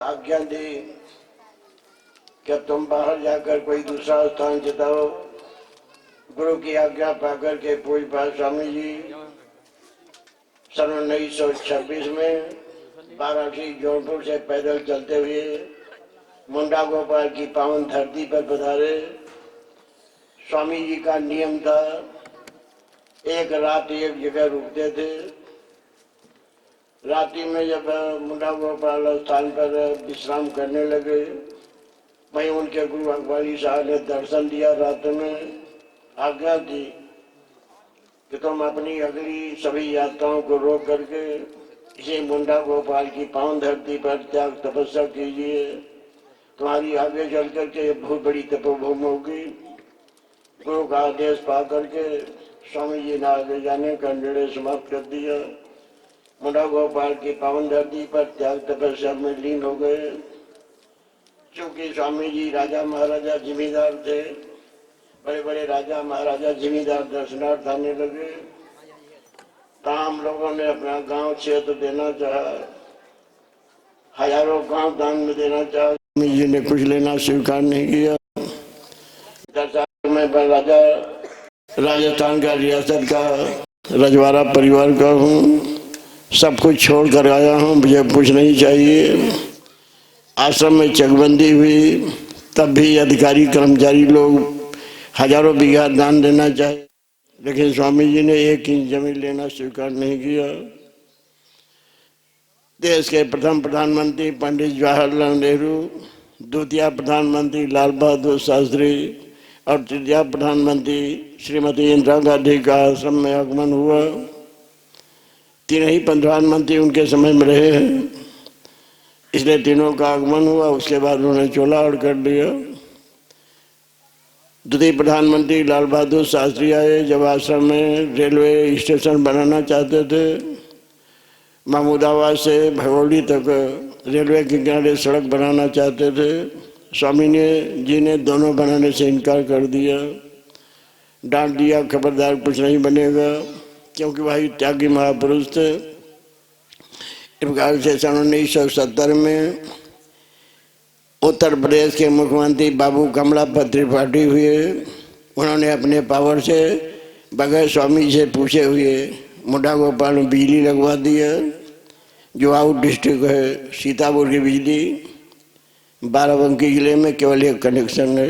आज्ञा दी कि तुम बाहर जाकर कोई दूसरा स्थान जिताओ। गुरु की आज्ञा पाकर के पूज्य स्वामी जी सन 1926 में वाराणसी जौनपुर से पैदल चलते हुए मुंडा गोपाल की पावन धरती पर पधारे। स्वामी जी का नियम था, एक रात एक जगह रुकते थे। रात्रि में जब मुंडा गोपाल स्थान पर विश्राम करने लगे, वहीं उनके गुरु अकबारी साहब ने दर्शन दिया। रात में आज्ञा दी कि तुम अपनी अगली सभी यात्राओं को रोक करके इसी मुंडा गोपाल की पावन धरती पर त्याग तपस्या कीजिए। तुम्हारी आगे चल करके बहुत बड़ी तपोभूमि होगी। गुरु का आदेश पा करके स्वामी जी ने आगे जाने का निर्णय समाप्त कर दिया। मुंडा गोपाल की पावन धरती पर त्याग तपस्या में लीन हो गए। चूंकि स्वामी जी राजा महाराजा जिम्मेदार थे, बड़े बड़े राजा महाराजा जिम्मेदार दर्शनार्थ आने लगे। हम लोगों ने अपना गांव क्षेत्र देना चाहा, हजारों गांव दान में देना चाहा। स्वामी जी ने कुछ लेना स्वीकार नहीं किया। मैं राजा राजस्थान का रियासत का रजवाड़ा परिवार का हूँ, सब कुछ छोड़ कर आया हूँ, मुझे कुछ नहीं चाहिए। आश्रम में चकबंदी हुई, तब भी अधिकारी कर्मचारी लोग हजारों बीघा दान देना चाहे, लेकिन स्वामी जी ने एक इंच जमीन लेना स्वीकार नहीं किया। देश के प्रथम प्रधानमंत्री पंडित जवाहरलाल नेहरू, द्वितीय प्रधानमंत्री लाल बहादुर शास्त्री और तृतीय प्रधानमंत्री श्रीमती इंदिरा गांधी का आश्रम में आगमन हुआ। तीन ही प्रधानमंत्री उनके समय में रहे हैं, इसलिए तीनों का आगमन हुआ। उसके बाद उन्होंने चोला ओढ़ कर लिया। द्वितीय प्रधानमंत्री लाल बहादुर शास्त्री आए जब आश्रम में रेलवे स्टेशन बनाना चाहते थे। महमूदाबाद से भगोड़ी तक रेलवे के किनारे सड़क बनाना चाहते थे। स्वामी जी ने दोनों बनाने से इनकार कर दिया, डांट दिया, खबरदार कुछ नहीं बनेगा, क्योंकि भाई त्यागी महापुरुष थे। इस प्रकार से सन 1970 में उत्तर प्रदेश के मुख्यमंत्री बाबू कमलापत त्रिपाठी हुए। उन्होंने अपने पावर से बगैर स्वामी से पूछे हुए मुंडा गोपाल में बिजली लगवा दिया, जो आउट डिस्ट्रिक्ट है सीतापुर की बिजली। बाराबंकी जिले में केवल एक कनेक्शन है,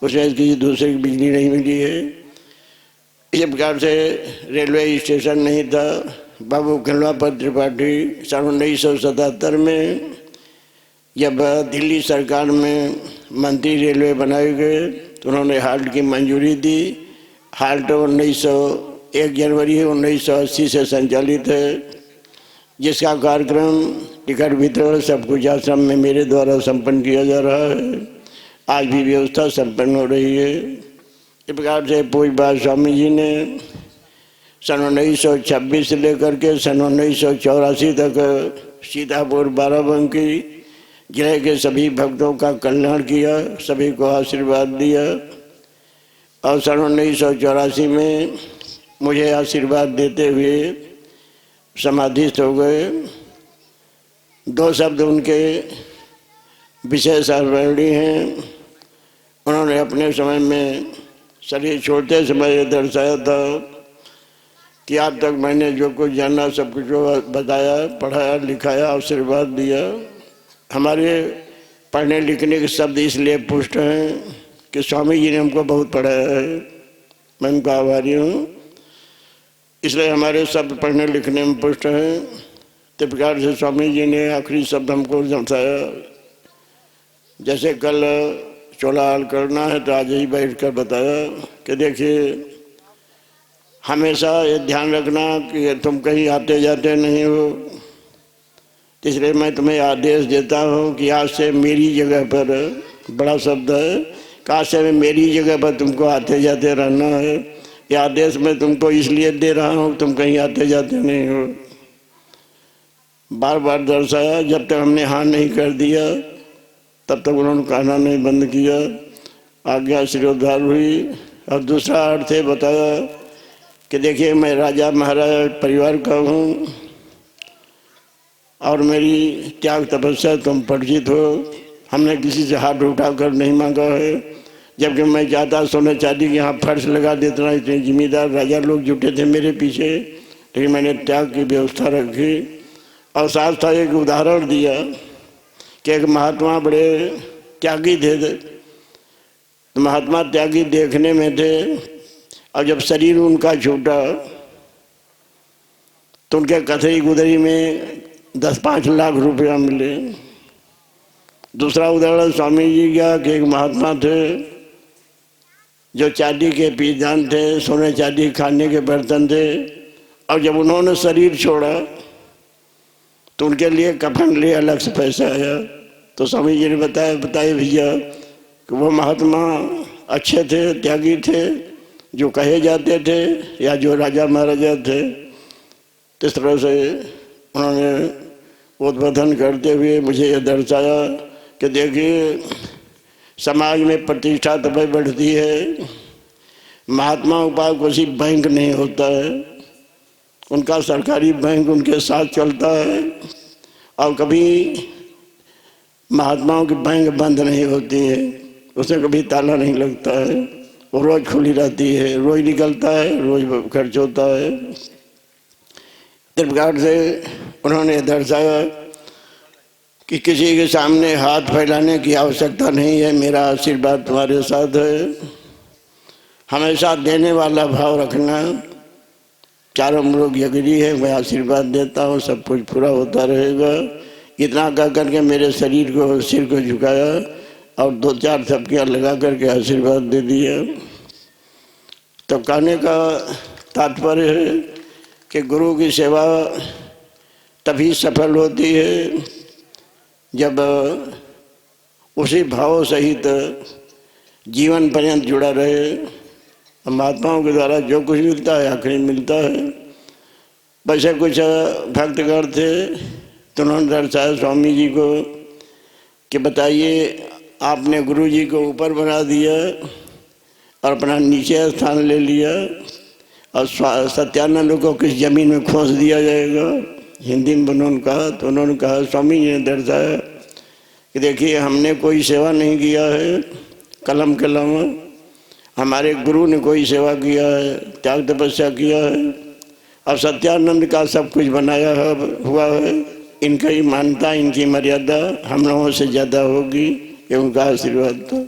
उसमें किसी दूसरे की बिजली नहीं मिली है। इस प्रकार से रेलवे स्टेशन नहीं था। बाबू कमलापत त्रिपाठी सन 1977 में जब दिल्ली सरकार में मंत्री रेलवे बनाए गए तो उन्होंने हाल्ट की मंजूरी दी। हाल्ट 1 जनवरी 1980 से संचालित है, जिसका कार्यक्रम टिकट वितरण सब कुछ आश्रम में मेरे द्वारा संपन्न किया जा रहा है। आज भी व्यवस्था संपन्न हो रही है। इस प्रकार से पूज्य स्वामी जी ने सन 1926 से लेकर के सन 1984 तक सीतापुर बाराबंकी जिले के सभी भक्तों का कल्याण किया, सभी को आशीर्वाद दिया। और सन 1984 में मुझे आशीर्वाद देते हुए समाधिस्थ हो गए। 2 शब्द उनके विशेष स्मरणीय हैं। उन्होंने अपने समय में शरीर छोड़ते समय दर्शाया था कि आज तक मैंने जो कुछ जाना सब कुछ बताया, पढ़ाया, लिखाया, आशीर्वाद दिया। हमारे पढ़ने लिखने के शब्द इसलिए पुष्ट हैं कि स्वामी जी ने हमको बहुत पढ़ाया है, मैं उनका आभारी हूँ। इसलिए हमारे शब्द पढ़ने लिखने में पुष्ट हैं। तो प्रकार से स्वामी जी ने आखिरी शब्द हमको समझाया। जैसे कल चोला हाल करना है तो आज ही बैठ कर बताया कि देखिए, हमेशा ये ध्यान रखना कि तुम कहीं आते जाते नहीं हो, इसलिए मैं तुम्हें आदेश देता हूँ कि आज से मेरी जगह पर, बड़ा शब्द है, आज से मेरी जगह पर तुमको आते जाते रहना है। ये आदेश मैं तुमको इसलिए दे रहा हूँ, तुम कहीं आते जाते नहीं हो। बार बार दर्शाया। जब तक हमने हाँ नहीं कर दिया तब तक उन्होंने कहना नहीं बंद किया। आज्ञा शिरोद्धार हुई। और दूसरा अर्थ है बताया कि देखिए, मैं राजा महाराजा परिवार का हूँ। और मेरी त्याग तपस्या तुम परिचित हो। हमने किसी से हाथ उठाकर नहीं मांगा है, जबकि मैं चाहता सोने चांदी के यहाँ फर्श लगा देता। इतने जिम्मेदार राजा लोग जुटे थे मेरे पीछे, लेकिन मैंने त्याग की व्यवस्था रखी। और साथ साथ एक उदाहरण दिया कि एक महात्मा बड़े त्यागी थे, तो महात्मा त्यागी देखने में थे, और जब शरीर उनका छूटा तो उनके कथई गुदरी में 10-5 लाख रुपया मिले। दूसरा उदाहरण स्वामी जी का कि एक महात्मा थे जो चांदी के पीदान थे, सोने चांदी खाने के बर्तन थे, और जब उन्होंने शरीर छोड़ा तो उनके लिए कफन लिए अलग से पैसा आया। तो स्वामी जी ने बताए भैया कि वो महात्मा अच्छे थे, त्यागी थे, जो कहे जाते थे, या जो राजा महाराजा थे। इस तरह से उन्होंने उद्बोधन करते हुए मुझे ये दर्शाया कि देखिए समाज में प्रतिष्ठा तभी बढ़ती है, महात्माओं का किसी बैंक नहीं होता है, उनका सरकारी बैंक उनके साथ चलता है, और कभी महात्माओं की बैंक बंद नहीं होती है, उसमें कभी ताला नहीं लगता है, वो रोज़ खुली रहती है, रोज़ निकलता है, रोज़ खर्च होता है। इस प्रकार से उन्होंने दर्शाया कि किसी के सामने हाथ फैलाने की आवश्यकता नहीं है, मेरा आशीर्वाद तुम्हारे साथ है, हमेशा देने वाला भाव रखना। चारों लोग यज्ञी है, मैं आशीर्वाद देता हूँ, सब कुछ पूरा होता रहेगा। इतना कह करके मेरे शरीर को, सिर को झुकाया और 2-4 थपकियाँ लगा करके आशीर्वाद दे दिया। तो कहने का तात्पर्य है कि गुरु की सेवा तभी सफल होती है जब उसी भाव सहित जीवन पर्यंत जुड़ा रहे। महात्माओं के द्वारा जो कुछ मिलता है आखिरी मिलता है। वैसे कुछ भक्तगण थे तो उन्होंने दर्शाया स्वामी जी को कि बताइए आपने गुरु जी को ऊपर बना दिया और अपना नीचे स्थान ले लिया, और सत्यानंद को किस जमीन में खोस दिया जाएगा। हिंदी में उन्होंने कहा, तो उन्होंने कहा, स्वामी जी ने दर्शाया कि देखिए हमने कोई सेवा नहीं किया है कलम के अलावा, हमारे गुरु ने कोई सेवा किया है, त्याग तपस्या किया है, और सत्यानंद का सब कुछ बनाया हुआ है। इनकी मान्यता, इनकी मर्यादा हम लोगों से ज़्यादा होगी, ये उनका आशीर्वाद था।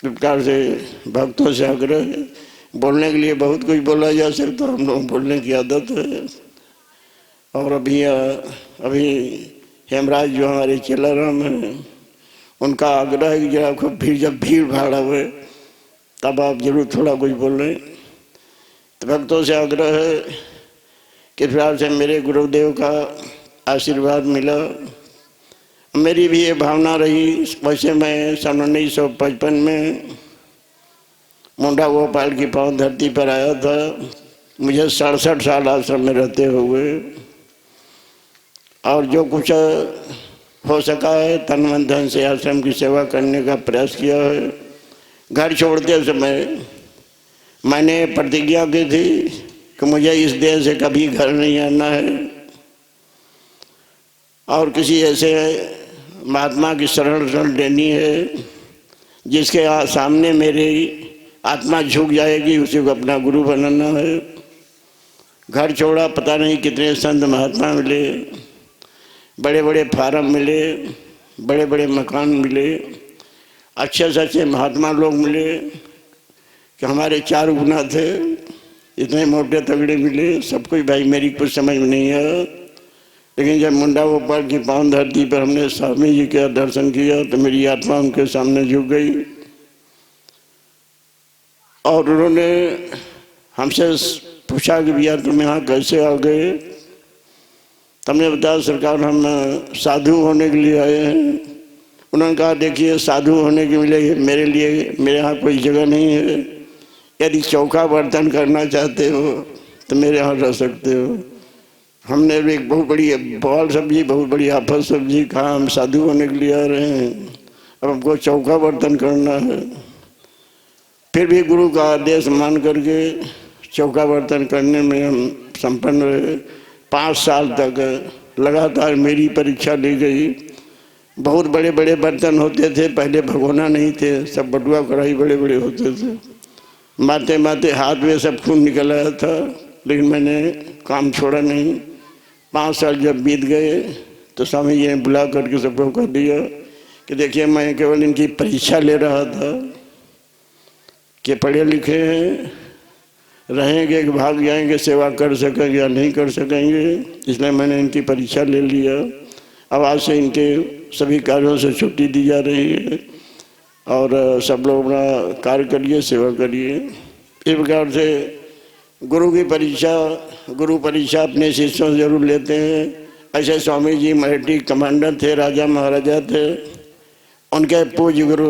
प्रकार से भक्तों से आग्रह है, बोलने के लिए बहुत कुछ बोला जा सकता, हम लोग बोलने की आदत है। और अभी हेमराज जो हमारे चेलाराम हैं, उनका आग्रह है कि जब भीड़ भाड़ हुए तब आप जरूर थोड़ा कुछ बोलें। तो भक्तों से आग्रह है कि फिलहाल से मेरे गुरुदेव का आशीर्वाद मिला। मेरी भी ये भावना रही। वैसे मैं सन 1955 में मुंडा गोपाल की पावन धरती पर आया था। मुझे 67 साल आश्रम में रहते हुए, और जो कुछ हो सका है तन मन धन से आश्रम की सेवा करने का प्रयास किया है। घर छोड़ते समय मैंने प्रतिज्ञा की थी कि मुझे इस देश से कभी घर नहीं आना है, और किसी ऐसे महात्मा की शरण लेनी है जिसके सामने मेरी आत्मा झुक जाएगी, उसी को अपना गुरु बनाना है। घर छोड़ा, पता नहीं कितने संत महात्मा मिले, बड़े बड़े फार्म मिले, बड़े बड़े मकान मिले, अच्छे से अच्छे महात्मा लोग मिले कि हमारे 4 गुना थे, इतने मोटे तगड़े मिले। सब कुछ भाई मेरी कुछ समझ में नहीं आया, लेकिन जब मुंडा गोपाल की पावन धरती पर हमने स्वामी जी का दर्शन किया तो मेरी आत्मा उनके सामने झुक गई, और उन्होंने हमसे पूछा कि भैया तुम यहाँ कैसे आ गए। हमने बताया सरकार हम साधु होने के लिए आए हैं। उन्होंने कहा देखिए साधु होने के लिए मेरे यहाँ कोई जगह नहीं है, यदि चौका बर्तन करना चाहते हो तो मेरे यहाँ रह सकते हो। हमने एक बहुत बड़ी बॉल सब्जी, बहुत बड़ी आफत सब्जी कहा, हम साधु होने के लिए आ रहे हैं, अब हमको चौका बर्तन करना है। फिर भी गुरु का आदेश मान करके चौका बर्तन करने में हम संपन्न रहे। 5 साल तक लगातार मेरी परीक्षा ली गई। बहुत बड़े बड़े बर्तन होते थे, पहले भगोना नहीं थे, सब बटुआ कढ़ाई बड़े बड़े होते थे। माते माते हाथ में सब खून निकल आया था, लेकिन मैंने काम छोड़ा नहीं। 5 साल जब बीत गए तो स्वामी जी ने बुला करके सबको कह दिया कि देखिए, मैं केवल इनकी परीक्षा ले रहा था कि पढ़े लिखे हैं, रहेंगे कि भाग जाएंगे, सेवा कर सकेंगे या नहीं कर सकेंगे, इसलिए मैंने इनकी परीक्षा ले लिया। अब आज से इनके सभी कार्यों से छुट्टी दी जा रही है और सब लोग अपना कार्य करिए, सेवा करिए। इस प्रकार से गुरु परीक्षा अपने शिष्यों से जरूर लेते हैं। ऐसे स्वामी जी मराठी कमांडर थे, राजा महाराजा थे। उनके पूज्य गुरु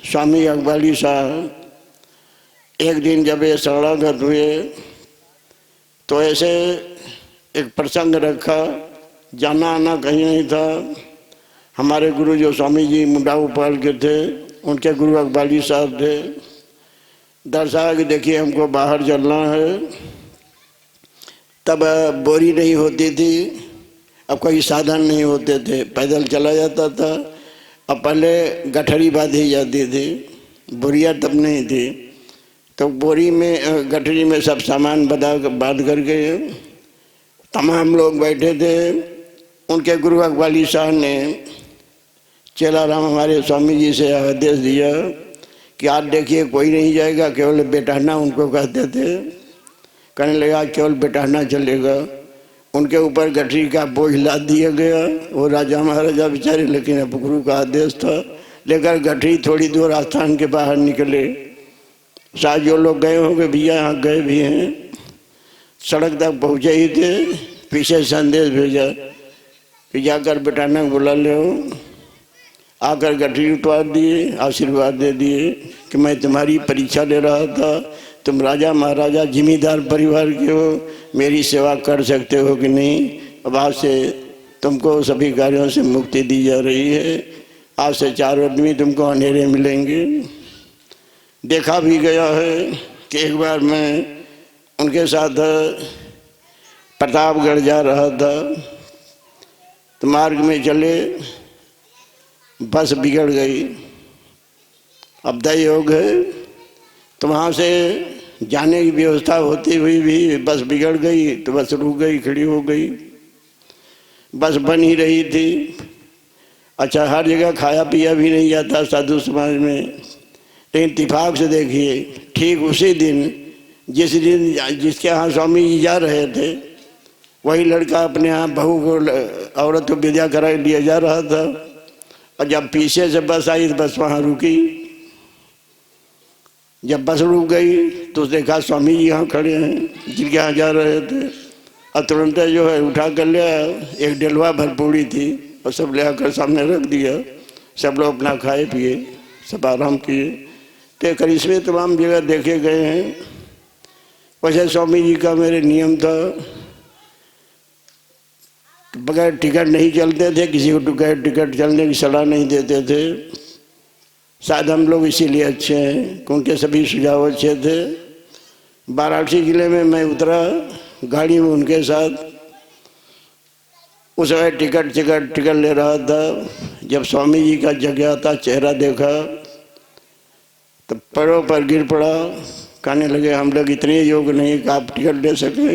स्वामी अकबाली साहब एक दिन जब ये शरणागत हुए तो ऐसे एक प्रसंग रखा, जाना आना कहीं नहीं था। हमारे गुरु जो स्वामी जी मुंडा उपाल के थे, उनके गुरु अकबाली साहब थे। दर्शाया कि देखिए हमको बाहर चलना है। तब बोरी नहीं होती थी, अब कोई साधन नहीं होते थे, पैदल चला जाता था। अब पहले गठरी बांधी जाती थी, बोरिया तब नहीं थी। तो बोरी में गठरी में सब सामान बांध करके तमाम लोग बैठे थे। उनके गुरु अकबाली साहब ने चेला राम हमारे स्वामी जी से आदेश दिया कि आज देखिए कोई नहीं जाएगा, केवल बैठाना उनको कहते थे। कहने लगा केवल बैठाना चलेगा। उनके ऊपर गठरी का बोझ लाद दिया गया। वो राजा महाराजा बेचारे, लेकिन अब गुरु का आदेश था। लेकर गठरी थोड़ी दूर आस्थान के बाहर निकले। शायद जो लोग गए होंगे भैया यहाँ गए भी हैं, सड़क तक पहुँचे ही थे, पीछे संदेश भेजा कि जाकर बैठाना बुला ले। आकर गठरी उतार दिए, आशीर्वाद दे दिए कि मैं तुम्हारी परीक्षा ले रहा था, तुम राजा महाराजा जिम्मेदार परिवार के हो, मेरी सेवा कर सकते हो कि नहीं। अब आज से तुमको सभी कार्यों से मुक्ति दी जा रही है। आज से 4 आदमी तुमको अंधेरे मिलेंगे। देखा भी गया है कि एक बार मैं उनके साथ प्रतापगढ़ जा रहा था, तो मार्ग में चले बस बिगड़ गई। अब दई हो गए तो वहाँ से जाने की व्यवस्था होती हुई भी बस बिगड़ गई, तो बस रुक गई, खड़ी हो गई। बस बन ही रही थी। अच्छा, हर जगह खाया पिया भी नहीं जाता साधु समाज में, लेकिन इत्तेफाक से देखिए ठीक उसी दिन जिसके यहाँ स्वामी जी जा रहे थे, वही लड़का अपने यहाँ बहू को, औरत को विदा करा लिया जा रहा था। और जब पीछे से बस आई तो बस वहाँ रुकी। जब बस रुक गई तो उसने कहा स्वामी जी यहाँ खड़े हैं जिनके यहाँ जा रहे थे। और तुरंत जो है उठा कर ले आया। एक डेलवा भर पूड़ी थी और सब ले आकर सामने रख दिया। सब लोग अपना खाए पिए, सब आराम किए। तो करिश्मे तमाम जगह देखे गए हैं। वैसे स्वामी जी का मेरे नियम था, बगैर टिकट नहीं चलते थे, किसी को बगैर टिकट चलने की सलाह नहीं देते थे। शायद हम लोग इसीलिए अच्छे हैं कि उनके सभी सुझाव अच्छे थे। वाराणसी जिले में मैं उतरा गाड़ी में उनके साथ। उस समय टिकट ले रहा था। जब स्वामी जी का जगह चेहरा देखा तो पैरों पर गिर पड़ा। कहने लगे हम लोग इतने योग्य नहीं कि आप टिकट ले सकें,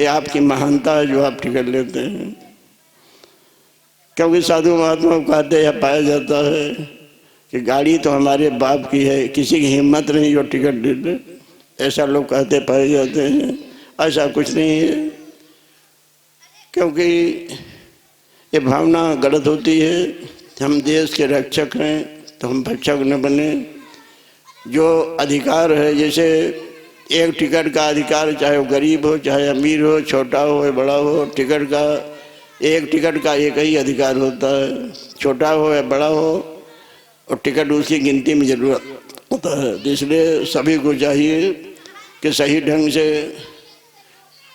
ये आपकी महानता है जो आप टिकट लेते हैं। क्योंकि साधु महात्मा कहते हैं, पाया जाता है कि गाड़ी तो हमारे बाप की है, किसी की हिम्मत नहीं जो टिकट दे दे, ऐसा लोग कहते पाए जाते हैं। ऐसा कुछ नहीं है, क्योंकि ये भावना गलत होती है। हम देश के रक्षक हैं तो हम भक्षक न बने। जो अधिकार है, जैसे एक टिकट का अधिकार, चाहे वो गरीब हो चाहे अमीर हो, छोटा हो या बड़ा हो, टिकट का एक ही अधिकार होता है। छोटा हो या बड़ा हो, और टिकट उसकी गिनती में जरूर होता है। इसलिए सभी को चाहिए कि सही ढंग से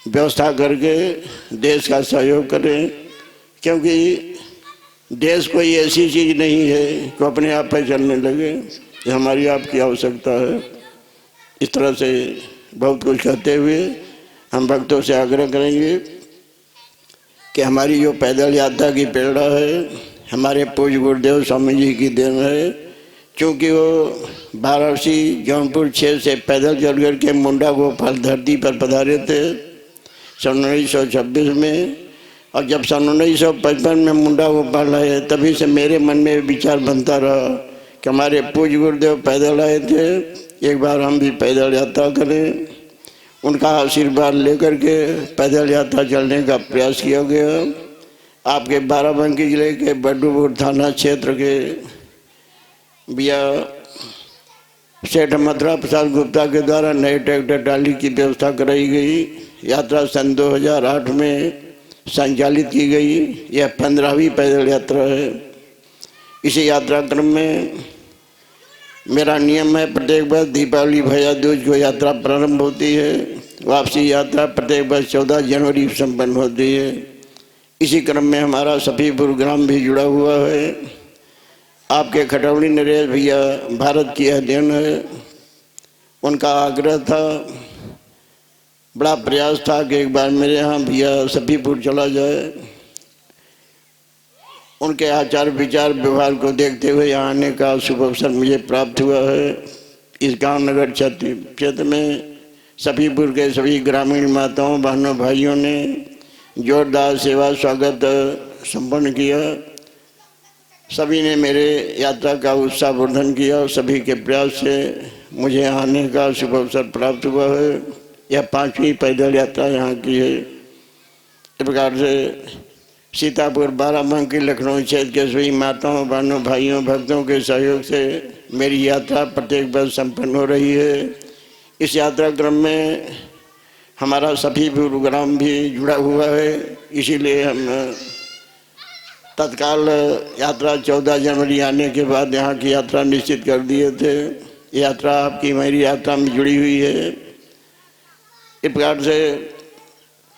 व्यवस्था करके देश का सहयोग करें, क्योंकि देश कोई ऐसी चीज़ नहीं है कि अपने आप पे चलने लगे। ये हमारी आपकी आवश्यकता है। इस तरह से बहुत कुछ कहते हुए हम भक्तों से आग्रह करेंगे कि हमारी जो पैदल यात्रा की प्रेरणा है हमारे पूज्य गुरुदेव स्वामी जी की देन है। क्योंकि वो वाराणसी जौनपुर क्षेत्र से पैदल चल कर के मुंडा गोपाल धरती पर पधारे थे सन 1926 में। और जब सन 1955 में मुंडा गोपाल आए तभी से मेरे मन में विचार बनता रहा कि हमारे पूज्य गुरुदेव पैदल आए थे, एक बार हम भी पैदल यात्रा करें। उनका आशीर्वाद लेकर के पैदल यात्रा चलने का प्रयास किया गया। आपके बाराबंकी जिले के बड्डूपुर थाना क्षेत्र के बिया सेठ मथुरा प्रसाद गुप्ता के द्वारा नए ट्रैक्टर ट्राली की व्यवस्था कराई गई। यात्रा सन 2008 में संचालित की गई। यह 15वीं पैदल यात्रा है। इसी यात्रा क्रम में मेरा नियम है प्रत्येक वर्ष दीपावली भैया दूज को यात्रा प्रारंभ होती है। वापसी यात्रा प्रत्येक वर्ष 14 जनवरी को संपन्न होती है। इसी क्रम में हमारा सफीपुर ग्राम भी जुड़ा हुआ है। आपके खटौड़ी नरेश भैया भारत की यह देन है। उनका आग्रह था, बड़ा प्रयास था कि एक बार मेरे यहाँ भैया सफीपुर चला जाए। उनके आचार विचार व्यवहार को देखते हुए यहाँ आने का शुभ अवसर मुझे प्राप्त हुआ है। इस गांव नगर क्षेत्र में सफीपुर के सभी ग्रामीण माताओं बहनों भाइयों ने जोरदार सेवा स्वागत संपन्न किया। सभी ने मेरे यात्रा का उत्साहवर्धन किया। सभी के प्रयास से मुझे आने का शुभ अवसर प्राप्त हुआ है। यह 5वीं पैदल यात्रा यहाँ की है। इस प्रकार से सीतापुर बाराबंकी लखनऊ क्षेत्र के सभी माताओं बहनों भाइयों भक्तों के सहयोग से मेरी यात्रा प्रत्येक वर्ष संपन्न हो रही है। इस यात्रा क्रम में हमारा सफीपुर ग्राम भी जुड़ा हुआ है। इसीलिए हम तत्काल यात्रा 14 जनवरी आने के बाद यहाँ की यात्रा निश्चित कर दिए थे। यात्रा आपकी मेरी यात्रा में जुड़ी हुई है। इस प्रकार से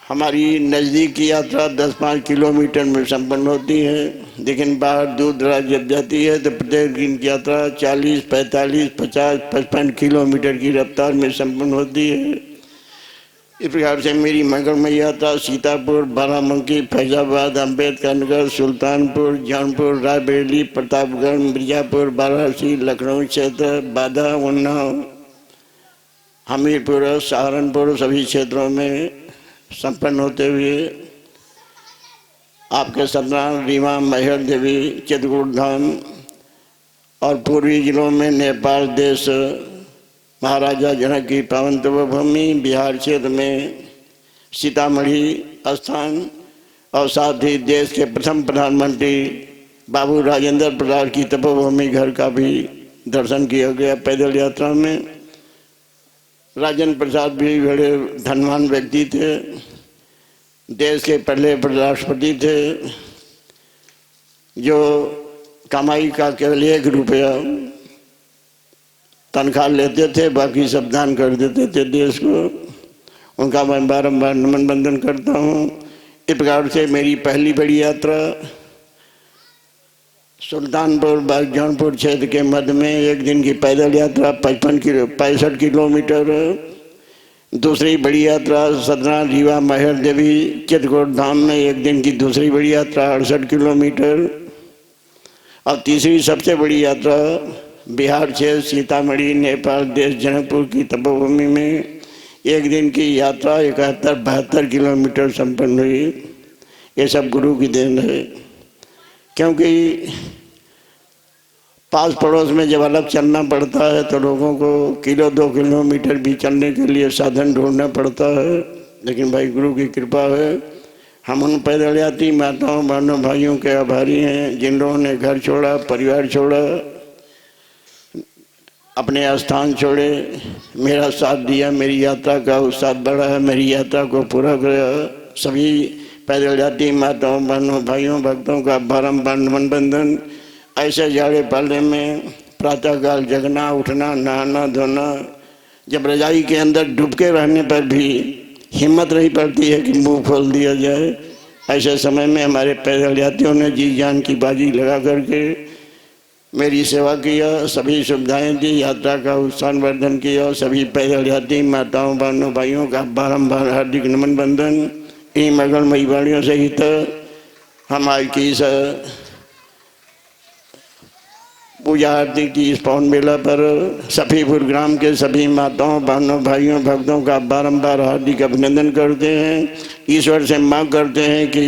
हमारी नज़दीक की यात्रा 10-5 किलोमीटर में संपन्न होती है, लेकिन बाहर दूर दराज जब जाती है तो प्रत्येक दिन की यात्रा 40, 45, 50, 55 किलोमीटर की रफ्तार में संपन्न होती है। इस प्रकार से मेरी मंगलमय यात्रा सीतापुर, बाराबंकी, फैजाबाद, अम्बेडकर नगर, सुल्तानपुर, जौनपुर, रायबरेली, प्रतापगढ़, मिर्जापुर, वाराणसी, लखनऊ क्षेत्र, बाधा, उन्नाव, हमीरपुर, सहारनपुर सभी क्षेत्रों में संपन्न होते हुए आपके सतना, रीवा, मैहर देवी, चित्रकूट धाम और पूर्वी जिलों में नेपाल देश, महाराजा जनक की पावन तपोभूमि, बिहार क्षेत्र में सीतामढ़ी स्थान और साथ ही देश के प्रथम प्रधानमंत्री बाबू राजेंद्र प्रसाद की तपोभूमि घर का भी दर्शन किया गया पैदल यात्रा में। राजेंद्र प्रसाद भी बड़े धनवान व्यक्ति थे। देश के पहले राष्ट्रपति थे जो कमाई का केवल 1 रुपया तनख्वाह लेते थे, बाकी सब दान कर देते थे देश को। उनका मैं बारंबार नमन बंदन करता हूँ। इस प्रकार से मेरी पहली बड़ी यात्रा सुल्तानपुर जौनपुर क्षेत्र के मध्य में एक दिन की पैदल यात्रा 65 किलोमीटर। दूसरी बड़ी यात्रा सतना, रीवा, मैहर देवी, चित्रकूट धाम में एक दिन की दूसरी बड़ी यात्रा 68 किलोमीटर। और तीसरी सबसे बड़ी यात्रा बिहार क्षेत्र सीतामढ़ी, नेपाल देश, जनकपुर की तपोभूमि में एक दिन की यात्रा 71-72 किलोमीटर संपन्न हुई। ये सब गुरु की देन है। क्योंकि पास पड़ोस में जब अलग चलना पड़ता है तो लोगों को 1-2 किलोमीटर भी चलने के लिए साधन ढूंढना पड़ता है, लेकिन भाई गुरु की कृपा है। हम उन पैदल यात्री माताओं बहनों भाइयों के आभारी हैं जिन लोगों ने घर छोड़ा, परिवार छोड़ा, अपने स्थान छोड़े, मेरा साथ दिया, मेरी यात्रा का उत्साह बढ़ा, मेरी यात्रा को पूरा किया। सभी पैदल यात्री माताओं बहनों भाइयों भक्तों का बारंबार नमन बंदन। ऐसे जाड़े पाले में प्रातःकाल जगना, उठना, नहाना धोना, जब रजाई के अंदर डूबके रहने पर भी हिम्मत नहीं पड़ती है कि मुंह खोल दिया जाए, ऐसे समय में हमारे पैदल यात्रियों ने जी जान की बाजी लगा करके मेरी सेवा किया, सभी सुविधाएं दी, यात्रा का उत्साहवर्धन किया। सभी पैदल यात्री माताओं बहनों भाइयों का बारंबार हार्दिक नमन बंदन। इन मंगलमयी वाणियों सहित हमारी की पूजा आरती की इस पौन मेला पर सफीपुर ग्राम के सभी माताओं बहनों भाइयों भक्तों का बारंबार हार्दिक अभिनंदन करते हैं। ईश्वर से मांग करते हैं कि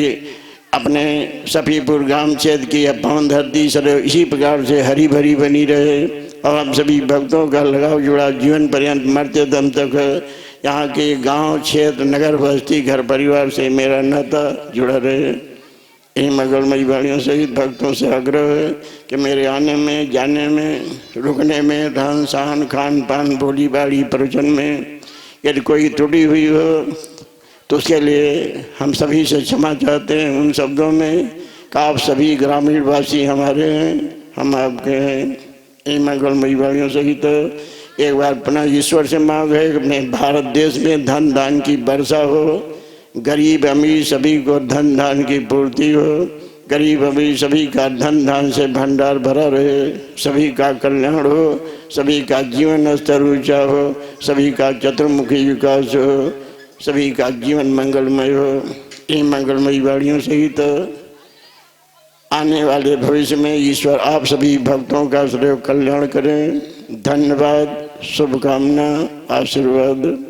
अपने सफीपुर ग्राम क्षेत्र की पावन धरती सदैव इसी प्रकार से हरी भरी बनी रहे और हम सभी भक्तों का लगाव जुड़ा जीवन पर्यंत मरते दम तक यहाँ के गांव क्षेत्र नगर बस्ती घर परिवार से मेरा नाता जुड़ा रहे। इन मंगलमयी वाणियों सहित भक्तों से आग्रह है कि मेरे आने में जाने में रुकने में रहन सहन खान पान बोली बाड़ी प्रवचन में यदि कोई त्रुटि हुई हो तो उसके लिए हम सभी से क्षमा चाहते हैं। उन शब्दों में कि आप सभी ग्रामीण वासी हमारे हैं, हम आपके हैं। इन मंगलमयी वाणियों सहित एक बार पुनः ईश्वर से मांग है कि अपने भारत देश में धन दान की वर्षा हो, गरीब अमीर सभी को धन दान की पूर्ति हो, गरीब अमीर सभी का धन दान से भंडार भरा रहे, सभी का कल्याण हो, सभी का जीवन स्तर ऊंचा हो, सभी का चतुर्मुखी विकास हो, सभी का जीवन मंगलमय हो। इन मंगलमयी वाणियों सहित आने वाले भविष्य में ईश्वर आप सभी भक्तों का सदैव कल्याण करें। धन्यवाद, शुभकामना, आशीर्वाद।